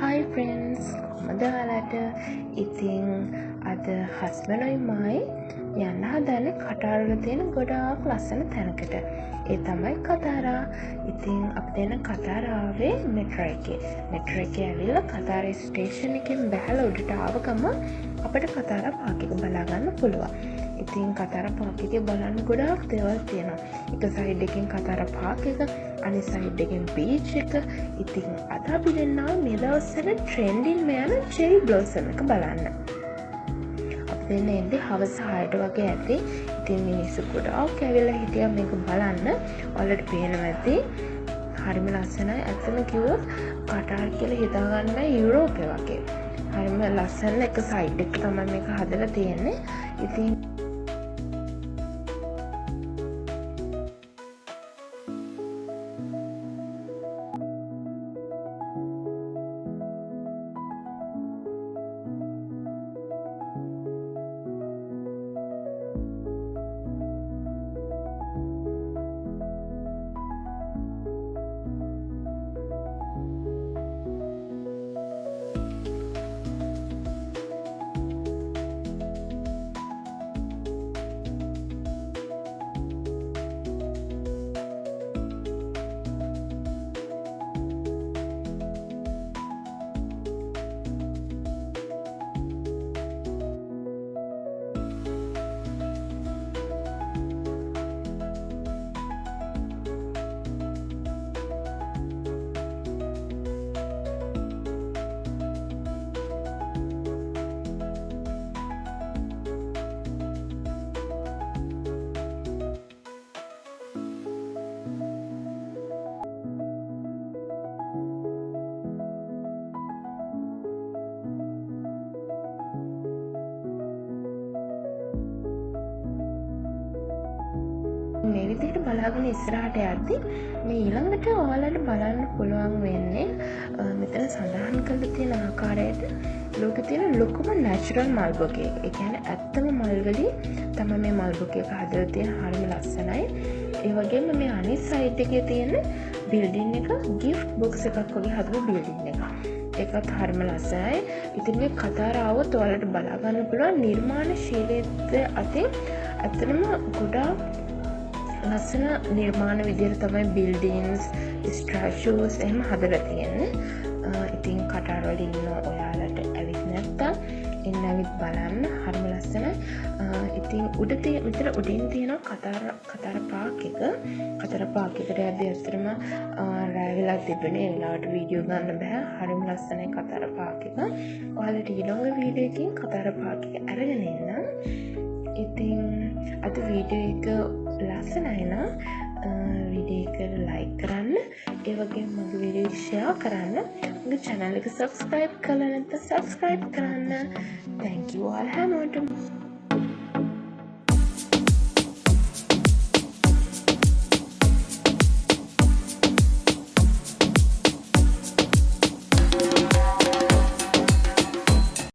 Hi friends, මදහලට ඉතිං අද හස්බනොයිමයි යන්න හදන්න කටාරල තියෙන ගොඩාක් ලස්සන තැනකට. ඒ තමයි කතාරා. ඉතිං අප දෙන කතාරාවේ මෙට්‍රෝ එකේ ඇවිල්ලා කතාරේ ස්ටේෂන් එකෙන් බැහැල උඩට ආවකම අපට කතාරා පාක් එක බලාගන්න පුළුවන්. ඉතින් කතාර පාක් එකේ බලන්න ගොඩාක් දේවල් තියෙනවා. එක සයිඩ් එකකින් කතාර පාක් එක, අනිත් සයිඩ් එකෙන් බීච් එක. ඉතින් අද අපි දෙන්නා මේ දවස්වල ට්‍රෙන්ඩින්ම යන චෙරි බ්ලොසම් එක බලන්න. අපි දෙන්න එන්නේ හවස 6ට වගේ ඇති. ඉතින් මිනිස්සු ගොඩාක් ඇවිල්ලා හිටියා මේක බලන්න. ඔයාලට පේනවා ඇති. හරිම ලස්සනයි. ඇත්තම කිව්වොත් කටාර් කියලා හිතාගන්න බෑ යුරෝපේ වගේ. හරිම ලස්සන එක සයිඩ් එක තමයි මේක හදලා තියෙන්නේ. ඉතින් මේ විදිහට බලාගෙන ඉස්සරහට යද්දි මේ ඊළඟට ඔයාලට බලන්න පුළුවන් වෙන්නේ මෙතන සඳහන් කරලා තියෙන ආකාරයට ලෝකේ තියෙන ලොකුම නැචරල් මල් බොකේ. ඒ කියන්නේ ඇත්තම මල් වලින් තමයි මේ මල් බොකේ එක හදලා තියෙන. හරිම ලස්සනයි. ඒ වගේම මේ අනිත් සයිඩ් එකේ තියෙන බිල්ඩින් එක gift box එකක් වගේ හදපු බිල්ඩින් එකක්. ඒකත් හරිම ලස්සනයි. ඉතින් මේ කතාරාවත් ඔයාලට බලා ගන්න පුළුවන් නිර්මාණශීලීත්වය අතින් ඇත්තටම ගොඩාක් ලස්සන නිර්මාණ විදිහට තමයි බිල්ඩින්ස්, ස්ට්‍රැචර්ස් එහෙම හදලා තියෙන්නේ. ඉතින් කටාරවල ඉන්න ඔයාලට ඇවිත් නැත්තම් එන්න ඇවිත් බලන්න. හරිම ලස්සනයි. ඉතින් මෙතන උඩින් තියෙන කතාර පාක් එක. කතාර පාක් එකට යද්දී ඇත්තටම රැ වෙලා තිබුණේ. ඒ වෙලාවට වීඩියෝ ගන්න බෑ. හරිම ලස්සනයි කතාර පාක් එක. ඔයාලට ඊළඟ වීඩියෝ එකකින් කතාර පාක් එක අරගෙන එන්නම්. ඉතින් අද වීඩියෝ එක ලස්සනයි නම් වීඩියෝ එක ලයික් කරන්න, ඒ වගේම මගේ වීඩියෝ ෂෙයා කරන්න, මගේ channel එක subscribe කරලා නැත්නම් subscribe කරන්න. Thank you all හැමෝටම.